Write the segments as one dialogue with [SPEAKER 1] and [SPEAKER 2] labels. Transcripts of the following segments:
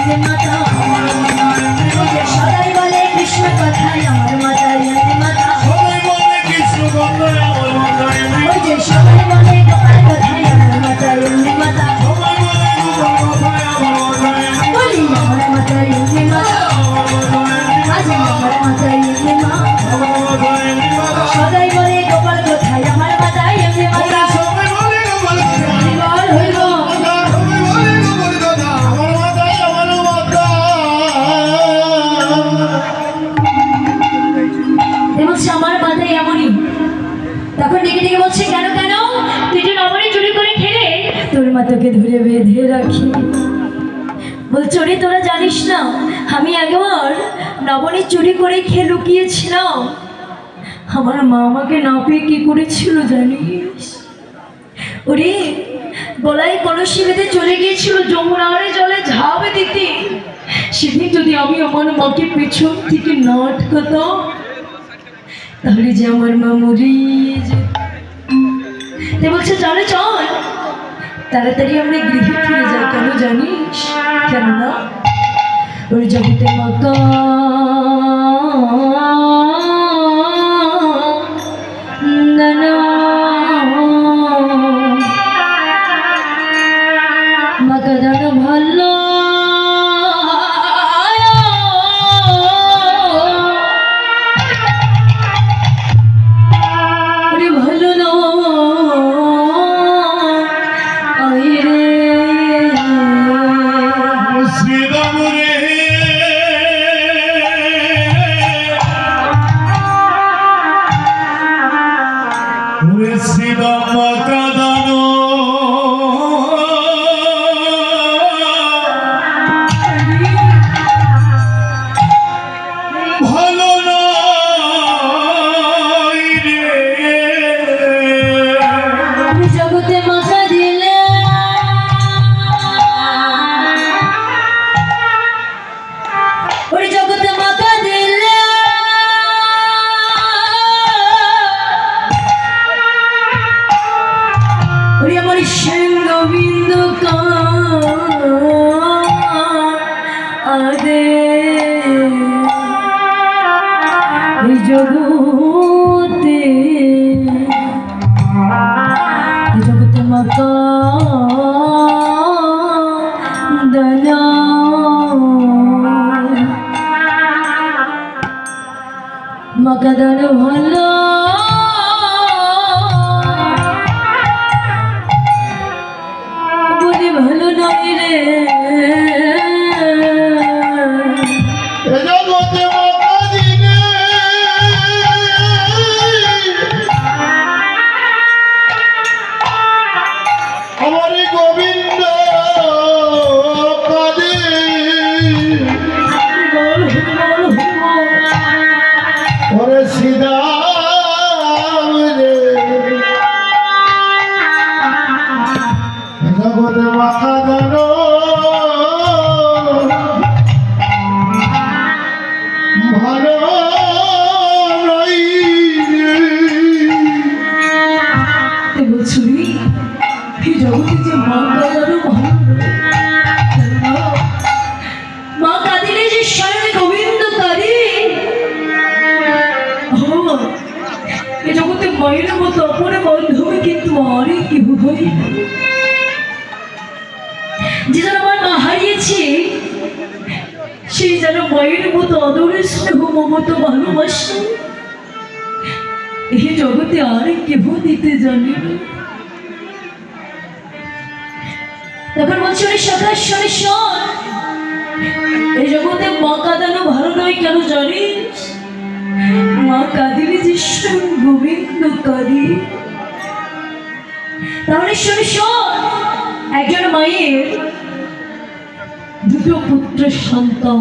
[SPEAKER 1] এমনি মাতা সদাই বলে কৃষ্ণ কথায় আমার মাতা এমনি মাতা ওই যে সদাই বলে গোপাল কথায় আমার মাতা এমনি মাতা বলি আমার মাতা এমনি মাতা আজ আমার মাতা এমনি মা সদাই বলে গোপাল কথায় আমার মাতা এমনি মাতা আমার মাথায় এমনই তখন ডেকে ডেকে বলছে কেন কেন তুই যে নবনী চুরি করে খেলে তোর মা তোকে ধরে বেঁধে রাখি বলছে ওরে তোরা জানিস না আমি একবার নবনী চুরি করে খেয়ে লুকিয়েছিলাম আমার মা আমাকে না পেয়ে কি করেছিল জানিস ওরে গলায় কলসি বেঁধে চলে গিয়েছিল যমুনার জলে ঝাঁপ দিতে সেদিন যদি আমি আমার মাকে পেছন থেকে না আটকাতাম তাহলে যে আমার মা মরিয়ে যেত বলছে চলে চল তাড়াতাড়ি আমরা গৃহে ফিরে যাই কেন জানিস কেন না ওই জগতে মাতা মাকা দানো ভালো জগতে মাতা দয়া মাকা দানো ভালো বলি ভালো নয় রে মায়ের মতো অপরে বান্ধবী কিন্তু আরে কেউ হয় যে যেন আমার মা হারিয়েছে সেই যেন মায়ের মতো আদরের স্নেহ মমতা ভালোবাসে এই জগতে আর কেউ দিতে জানে না তখন বলছে ওরে সখা শোনে শোন এই জগতে মা কাঁদানো ভালো নয় কেন জানিস মা কাঁদিলে যে গোবিন্দ কাঁদি তাহলে শোনে শোন একজন মায়ের দুটো পুত্র সন্তান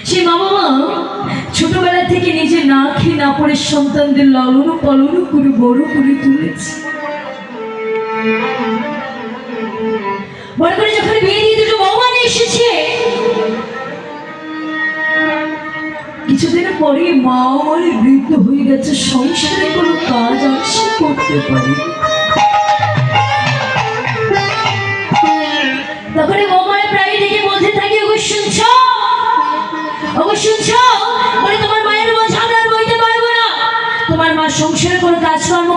[SPEAKER 1] সে মা বাবা ছোটবেলা থেকে নিজে না খেয়ে না পড়ে সন্তানদের লালন পালন করে বড় করে তুলেছে বড় করে যখন বিয়ে দিয়ে দুটো বউ মানে এসেছে কিছুদিন পরে মা আমার বৃদ্ধ হয়ে গেছে সংসারে কোনো কাজ আর সে করতে পারে তখন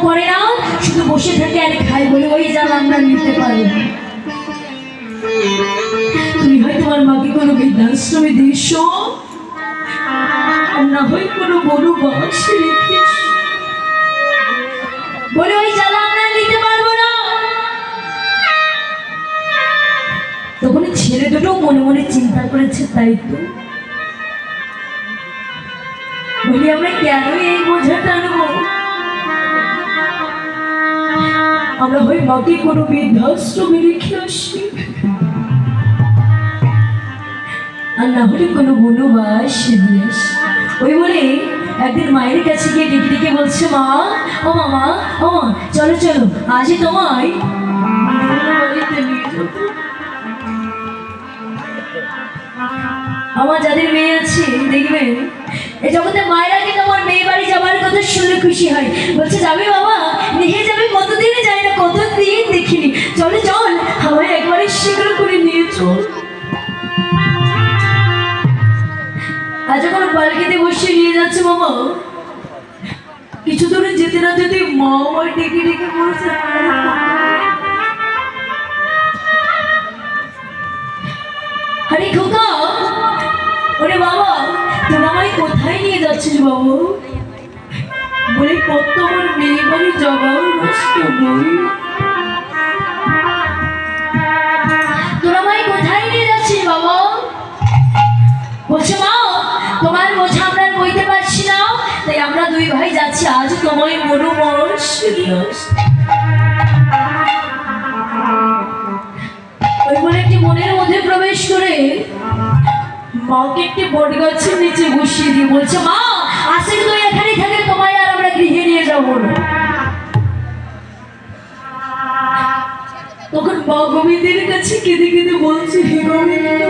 [SPEAKER 1] করে না, শুধু বসে থাকে আর খায় বলে ওই জাল আমরা নিতে পারি না। তুমি হয় তোমার মাকে কোনো বৃদ্ধাশ্রমে দিস, আর না হয় কোনো বড় বাস রেখেছ, বলে ওই জ্বালা আমরা নিতে পারবো না। তখন ছেলে দুটো মনে মনে চিন্তা করেছে, তাই তো বলি আমরা কেন এই বোঝাটা আনবো, আমরা হয় মাকে কোনো বৃদ্ধাশ্রমে রেখে আসি, আর না হলে কোনো বনবাস দিয়ে আসি। ওই বলে একদিন মায়ের কাছে গিয়ে ডেকে ডেকে বলছে, মা, ও মামা, ও মা, চলো চলো আজই তোমায় বাড়িতে নিয়ে যাবো। আমার যাদের মেয়ে আছে দেখবেন এই জগতে মায়েরা কিন্তু আমার মেয়ে বাড়ি যাবার কথা শুনলে খুশি হয়, বলছে যাবে বাবা, নিয়ে যাবে, কতদিনে যায় না, কতদিন দেখিনি, চলো চল আমায় একবারে শীঘ্র করে নিয়ে চল। আজ যখন পালকিতে বসে নিয়ে যাচ্ছে মামা, কিছু দূরে যেতে না যেতে মা আমার ডেকে ডেকে বলছে, আরে খোকা, ওরে বাবা, তোরা আমায় কোথায় নিয়ে যাচ্ছিস বাবু? বলে কত আমার মেয়ে বাড়ি যাবার নষ্ট নই, তোরা আমায় কোথায় নিয়ে যাচ্ছিস বাবা? বলছে মা, তোমার বোঝা আমরা বইতে পারছি না, তাই আমরা দুই ভাই যাচ্ছি আজ তোমায় মনোমরস। ওই বলে একটি মনের মধ্যে প্রবেশ করে মাকে একটি বট গাছের নিচে বসিয়ে দিয়ে বলছে, মা আসেন তো এখানেই থাকে, তোমায় আর আমরা গৃহে নিয়ে যাবো না। তখন মা গোবিন্দের কাছে কেঁদে কেঁদে বলছে, হে গোবিন্দ,